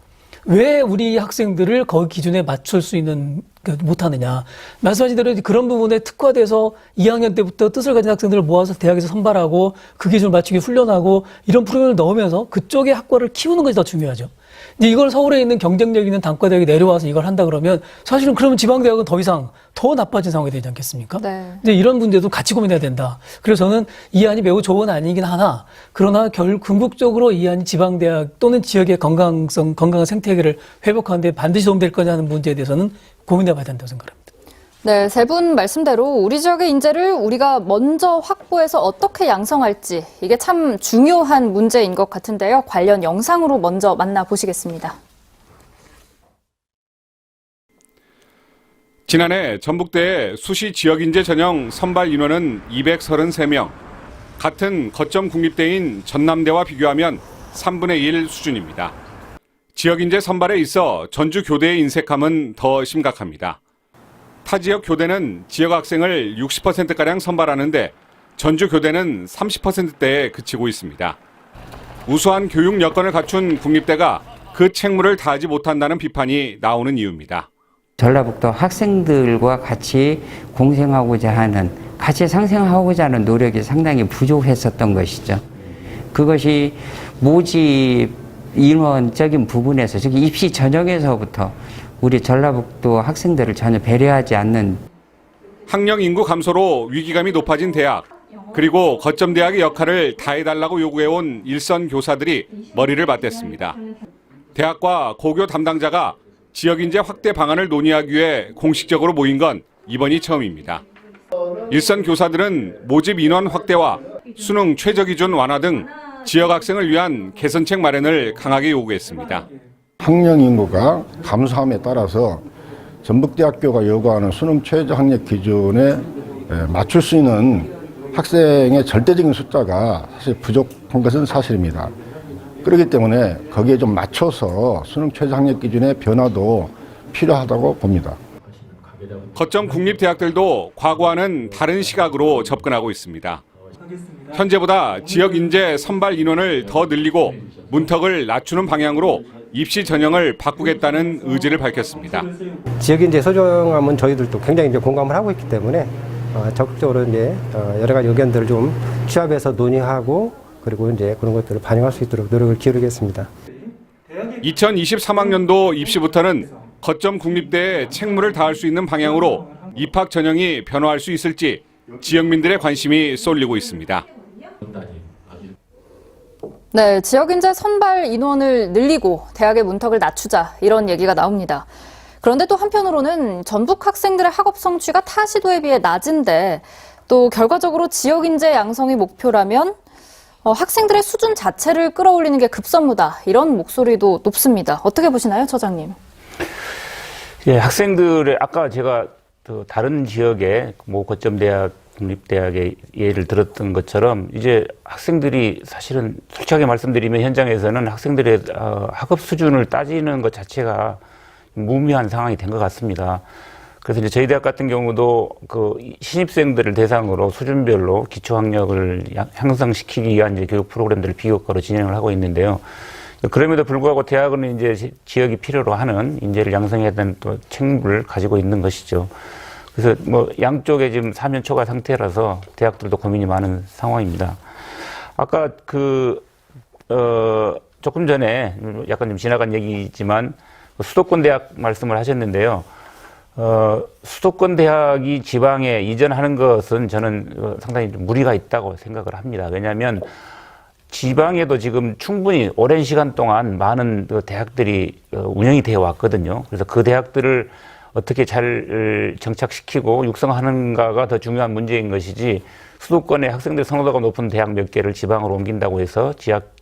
왜 우리 학생들을 거기 기준에 맞출 수 있는 못하느냐. 말씀하신 대로 그런 부분에 특화돼서 2학년 때부터 뜻을 가진 학생들을 모아서 대학에서 선발하고 그 기준을 맞추기 훈련하고 이런 프로그램을 넣으면서 그쪽의 학과를 키우는 것이 더 중요하죠. 이제 이걸 서울에 있는 경쟁력 있는 단과대학이 내려와서 이걸 한다 그러면 사실은 그러면 지방대학은 더 이상 더 나빠진 상황이 되지 않겠습니까? 네. 이제 이런 문제도 같이 고민해야 된다. 그래서 저는 이 안이 매우 좋은 안이긴 하나, 그러나 궁극적으로 이 안이 지방대학 또는 지역의 건강한 생태계를 회복하는 데 반드시 도움될 거냐는 문제에 대해서는 고민해봐야 된다고 생각합니다. 네, 세 분 말씀대로 우리 지역의 인재를 우리가 먼저 확보해서 어떻게 양성할지 이게 참 중요한 문제인 것 같은데요. 관련 영상으로 먼저 만나보시겠습니다. 지난해 전북대의 수시 지역인재 전형 선발 인원은 233명. 같은 거점 국립대인 전남대와 비교하면 3분의 1 수준입니다. 지역인재 선발에 있어 전주 교대의 인색함은 더 심각합니다. 타 지역 교대는 지역 학생을 60%가량 선발하는데 전주 교대는 30%대에 그치고 있습니다. 우수한 교육 여건을 갖춘 국립대가 그 책무를 다하지 못한다는 비판이 나오는 이유입니다. 전라북도 학생들과 같이 공생하고자 하는, 같이 상생하고자 하는 노력이 상당히 부족했었던 것이죠. 그것이 모집 인원적인 부분에서, 즉 입시 전형에서부터 우리 전라북도 학생들을 전혀 배려하지 않는, 학령 인구 감소로 위기감이 높아진 대학, 그리고 거점 대학의 역할을 다해달라고 요구해온 일선 교사들이 머리를 맞댔습니다. 대학과 고교 담당자가 지역인재 확대 방안을 논의하기 위해 공식적으로 모인 건 이번이 처음입니다. 일선 교사들은 모집 인원 확대와 수능 최저 기준 완화 등 지역 학생을 위한 개선책 마련을 강하게 요구했습니다. 학령 인구가 감소함에 따라서 전북대학교가 요구하는 수능 최저 학력 기준에 맞출 수 있는 학생의 절대적인 숫자가 사실 부족한 것은 사실입니다. 그렇기 때문에 거기에 좀 맞춰서 수능 최저 학력 기준의 변화도 필요하다고 봅니다. 거점 국립대학들도 과거와는 다른 시각으로 접근하고 있습니다. 현재보다 지역 인재 선발 인원을 더 늘리고 문턱을 낮추는 방향으로 입시 전형을 바꾸겠다는 의지를 밝혔습니다. 지역 인재 소중함은 저희들도 굉장히 이제 공감을 하고 있기 때문에 적극적으로 이제 여러 가지 의견들을 좀 취합해서 논의하고 그리고 이제 그런 것들을 반영할 수 있도록 노력을 기울이겠습니다. 2023학년도 입시부터는 거점 국립대에 책무를 다할 수 있는 방향으로 입학 전형이 변화할 수 있을지 지역민들의 관심이 쏠리고 있습니다. 네, 지역인재 선발 인원을 늘리고 대학의 문턱을 낮추자 이런 얘기가 나옵니다. 그런데 또 한편으로는 전북 학생들의 학업 성취가 타 시도에 비해 낮은데 또 결과적으로 지역인재 양성이 목표라면 학생들의 수준 자체를 끌어올리는 게 급선무다 이런 목소리도 높습니다. 어떻게 보시나요, 처장님? 예, 학생들의 아까 제가 다른 지역의 거점 대학, 국립대학의 예를 들었던 것처럼 이제 학생들이 사실은 솔직하게 말씀드리면 현장에서는 학생들의 학업 수준을 따지는 것 자체가 무의미한 상황이 된 것 같습니다. 그래서 이제 저희 대학 같은 경우도 그 신입생들을 대상으로 수준별로 기초학력을 향상시키기 위한 이제 교육 프로그램들을 비교과로 진행을 하고 있는데요. 그럼에도 불구하고 대학은 이제 지역이 필요로 하는 인재를 양성해야 되는 또 책무를 가지고 있는 것이죠. 그래서 뭐 양쪽에 지금 사면초가 상태라서 대학들도 고민이 많은 상황입니다. 아까 조금 전에 약간 좀 지나간 얘기지만 수도권 대학 말씀을 하셨는데요. 수도권 대학이 지방에 이전하는 것은 저는 상당히 좀 무리가 있다고 생각을 합니다. 왜냐하면 지방에도 지금 충분히 오랜 시간 동안 많은 대학들이 운영이 되어 왔거든요. 그래서 그 대학들을 어떻게 잘 정착시키고 육성하는가가 더 중요한 문제인 것이지 수도권의 학생들 선호도가 높은 대학 몇 개를 지방으로 옮긴다고 해서 지역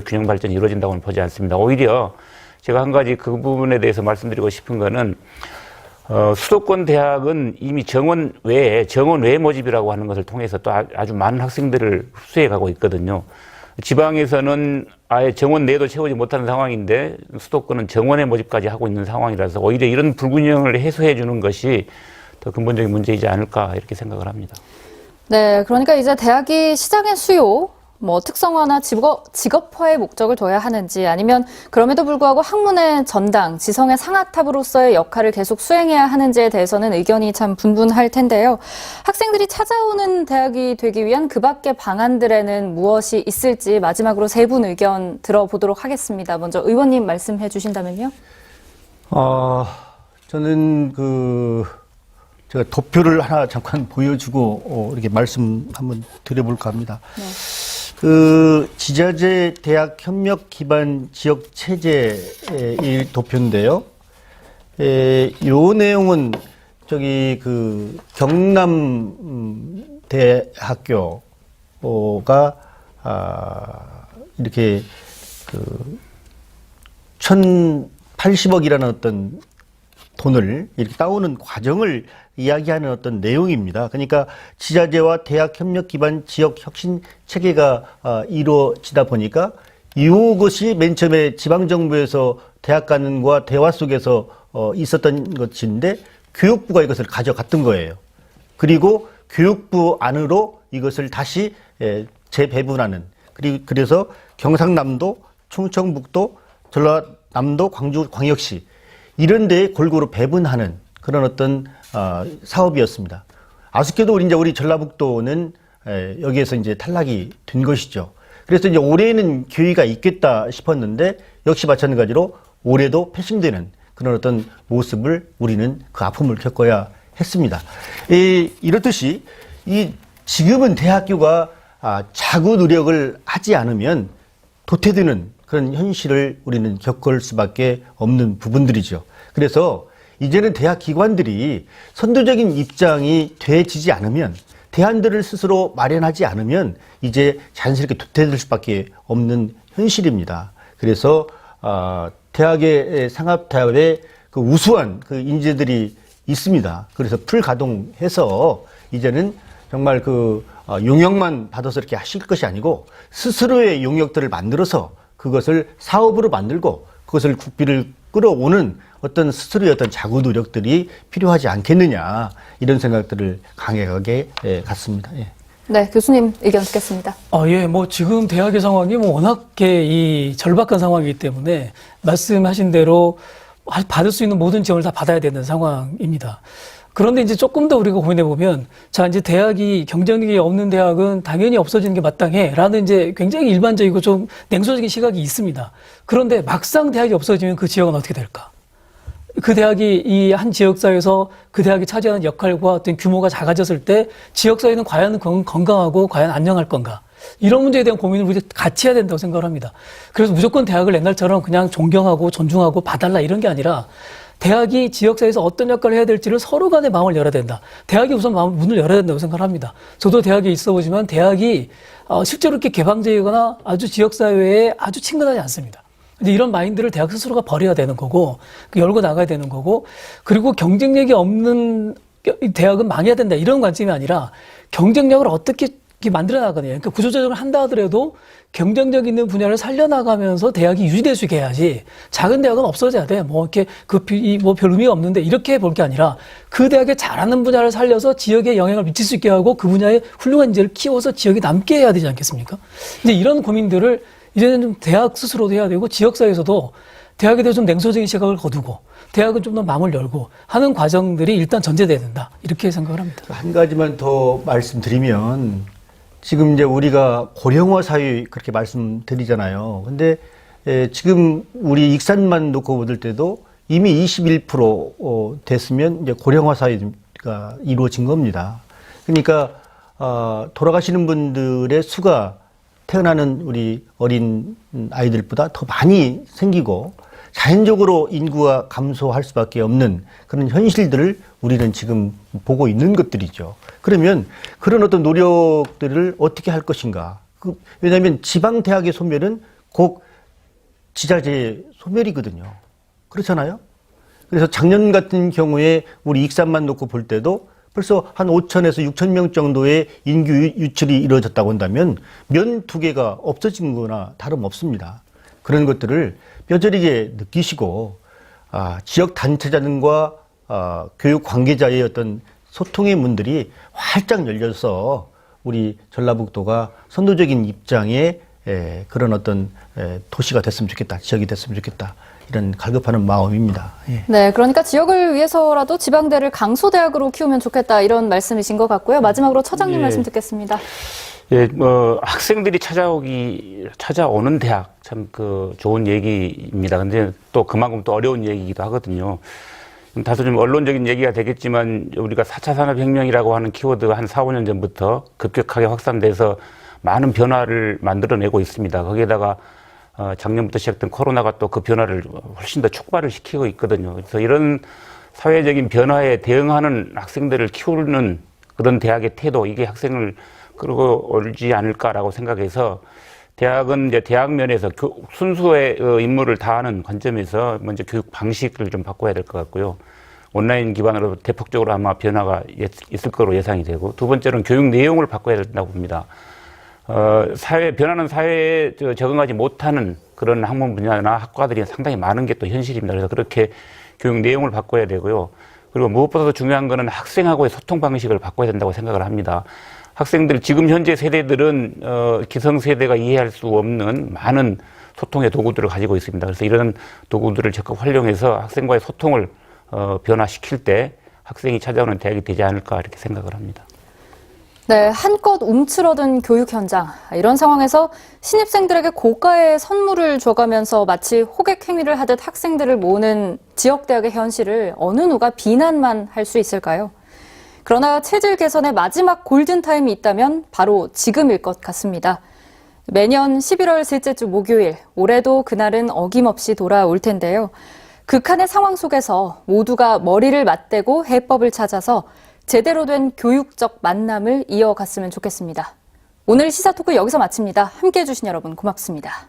균형 발전이 이루어진다고는 보지 않습니다. 오히려 제가 한 가지 그 부분에 대해서 말씀드리고 싶은 거는 수도권 대학은 이미 정원 외 모집이라고 하는 것을 통해서 또 아주 많은 학생들을 흡수해 가고 있거든요. 지방에서는 아예 정원 내도 채우지 못하는 상황인데 수도권은 정원의 모집까지 하고 있는 상황이라서 오히려 이런 불균형을 해소해 주는 것이 더 근본적인 문제이지 않을까 이렇게 생각을 합니다. 네, 그러니까 이제 대학이 시장의 수요, 특성화나 직업화의 목적을 둬야 하는지 아니면 그럼에도 불구하고 학문의 전당, 지성의 상아탑으로서의 역할을 계속 수행해야 하는지에 대해서는 의견이 참 분분할 텐데요. 학생들이 찾아오는 대학이 되기 위한 그 밖의 방안들에는 무엇이 있을지 마지막으로 세 분 의견 들어보도록 하겠습니다. 먼저 의원님 말씀해 주신다면요. 저는 제가 도표를 하나 잠깐 보여주고 이렇게 말씀 한번 드려볼까 합니다. 네. 지자체 대학 협력 기반 지역 체제의 도표인데요. 요 내용은 경남 대학교가 이렇게 1,080억이라는 어떤 돈을 이렇게 따오는 과정을 이야기하는 어떤 내용입니다. 그러니까 지자체와 대학 협력 기반 지역 혁신 체계가 이루어지다 보니까 이것이 맨 처음에 지방정부에서 대학 간과 대화 속에서 있었던 것인데 교육부가 이것을 가져갔던 거예요. 그리고 교육부 안으로 이것을 다시 재배분하는, 그래서 경상남도, 충청북도, 전라남도, 광주광역시 이런 데에 골고루 배분하는 그런 어떤 사업이었습니다. 아쉽게도 우리 전라북도는 여기에서 이제 탈락이 된 것이죠. 그래서 이제 올해는 기회가 있겠다 싶었는데 역시 마찬가지로 올해도 패싱되는 그런 어떤 모습을 우리는 그 아픔을 겪어야 했습니다. 이렇듯이 지금은 대학교가 자구 노력을 하지 않으면 도태되는 그런 현실을 우리는 겪을 수밖에 없는 부분들이죠. 그래서 이제는 대학 기관들이 선도적인 입장이 되지지 않으면, 대안들을 스스로 마련하지 않으면 이제 자연스럽게 도태될 수밖에 없는 현실입니다. 그래서 대학의 상업타협에 우수한 인재들이 있습니다. 그래서 풀가동해서 이제는 정말 용역만 받아서 이렇게 하실 것이 아니고 스스로의 용역들을 만들어서 그것을 사업으로 만들고 그것을 국비를 끌어오는 어떤 스스로의 어떤 자구 노력들이 필요하지 않겠느냐, 이런 생각들을 강하게 갖습니다. 예. 네, 교수님 의견 듣겠습니다. 지금 대학의 상황이 워낙에 이 절박한 상황이기 때문에 말씀하신 대로 받을 수 있는 모든 지원을 다 받아야 되는 상황입니다. 그런데 이제 조금 더 우리가 고민해 보면, 자, 이제 대학이 경쟁력이 없는 대학은 당연히 없어지는 게 마땅해라는 이제 굉장히 일반적이고 좀 냉소적인 시각이 있습니다. 그런데 막상 대학이 없어지면 그 지역은 어떻게 될까? 그 대학이 이 한 지역사회에서 그 대학이 차지하는 역할과 어떤 규모가 작아졌을 때 지역사회는 과연 건강하고 과연 안녕할 건가? 이런 문제에 대한 고민을 우리가 같이 해야 된다고 생각을 합니다. 그래서 무조건 대학을 옛날처럼 그냥 존경하고 존중하고 봐달라 이런 게 아니라 대학이 지역사회에서 어떤 역할을 해야 될지를 서로 간에 마음을 열어야 된다. 대학이 우선 문을 열어야 된다고 생각을 합니다. 저도 대학에 있어 보지만 대학이 실제로 이렇게 개방적이거나 아주 지역사회에 아주 친근하지 않습니다. 이제 이런 마인드를 대학 스스로가 버려야 되는 거고, 열고 나가야 되는 거고, 그리고 경쟁력이 없는 대학은 망해야 된다 이런 관점이 아니라 경쟁력을 어떻게 만들어 나가느냐. 그러니까 구조조정을 한다 하더라도 경쟁력 있는 분야를 살려나가면서 대학이 유지될 수 있게 해야지. 작은 대학은 없어져야 돼. 뭐 이렇게 별 의미가 없는데 이렇게 볼 게 아니라 그 대학에 잘하는 분야를 살려서 지역에 영향을 미칠 수 있게 하고 그 분야에 훌륭한 인재를 키워서 지역에 남게 해야 되지 않겠습니까? 이제 이런 고민들을 이제는 좀 대학 스스로도 해야 되고 지역사회에서도 대학에 대해서 좀 냉소적인 시각을 거두고 대학은 좀 더 마음을 열고 하는 과정들이 일단 전제돼야 된다. 이렇게 생각을 합니다. 한 가지만 더 말씀드리면 지금 이제 우리가 고령화 사회 그렇게 말씀드리잖아요. 근데 지금 우리 익산만 놓고 보들 때도 이미 21% 됐으면 이제 고령화 사회가 이루어진 겁니다. 그러니까 돌아가시는 분들의 수가 태어나는 우리 어린 아이들보다 더 많이 생기고 자연적으로 인구가 감소할 수밖에 없는 그런 현실들을 우리는 지금 보고 있는 것들이죠. 그러면 그런 어떤 노력들을 어떻게 할 것인가. 왜냐하면 지방대학의 소멸은 곧 지자체의 소멸이거든요. 그렇잖아요. 그래서 작년 같은 경우에 우리 익산만 놓고 볼 때도 벌써 한 5천에서 6천 명 정도의 인구 유출이 이루어졌다고 한다면 면 2개가 없어진 거나 다름없습니다. 그런 것들을 뼈저리게 느끼시고 지역 단체장과 교육 관계자의 어떤 소통의 문들이 활짝 열려서 우리 전라북도가 선도적인 입장의 그런 어떤 도시가 됐으면 좋겠다, 지역이 됐으면 좋겠다. 이런 갈급하는 마음입니다. 예. 네, 그러니까 지역을 위해서라도 지방대를 강소대학으로 키우면 좋겠다 이런 말씀이신 것 같고요. 마지막으로 처장님 말씀 듣겠습니다. 예, 학생들이 찾아오는 대학 참 좋은 얘기입니다. 근데 또 그만큼 또 어려운 얘기이기도 하거든요. 다소 좀 언론적인 얘기가 되겠지만 우리가 4차 산업혁명이라고 하는 키워드 한 4, 5년 전부터 급격하게 확산돼서 많은 변화를 만들어내고 있습니다. 거기에다가 작년부터 시작된 코로나가 또 그 변화를 훨씬 더 촉발을 시키고 있거든요. 그래서 이런 사회적인 변화에 대응하는 학생들을 키우는 그런 대학의 태도, 이게 학생을 끌고 올지 않을까라고 생각해서 대학은 이제 대학 면에서 순수의 임무를 다하는 관점에서 먼저 교육 방식을 좀 바꿔야 될 것 같고요. 온라인 기반으로 대폭적으로 아마 변화가 있을 거로 예상이 되고, 두 번째로는 교육 내용을 바꿔야 된다고 봅니다. 변하는 사회에 적응하지 못하는 그런 학문 분야나 학과들이 상당히 많은 게 또 현실입니다. 그래서 그렇게 교육 내용을 바꿔야 되고요. 그리고 무엇보다도 중요한 거는 학생하고의 소통 방식을 바꿔야 된다고 생각을 합니다. 학생들, 지금 현재 세대들은 기성세대가 이해할 수 없는 많은 소통의 도구들을 가지고 있습니다. 그래서 이런 도구들을 적극 활용해서 학생과의 소통을 변화시킬 때 학생이 찾아오는 대학이 되지 않을까 이렇게 생각을 합니다. 네, 한껏 움츠러든 교육 현장. 이런 상황에서 신입생들에게 고가의 선물을 줘가면서 마치 호객 행위를 하듯 학생들을 모으는 지역대학의 현실을 어느 누가 비난만 할 수 있을까요? 그러나 체질 개선의 마지막 골든타임이 있다면 바로 지금일 것 같습니다. 매년 11월 셋째 주 목요일, 올해도 그날은 어김없이 돌아올 텐데요. 극한의 상황 속에서 모두가 머리를 맞대고 해법을 찾아서 제대로 된 교육적 만남을 이어갔으면 좋겠습니다. 오늘 시사토크 여기서 마칩니다. 함께해 주신 여러분 고맙습니다.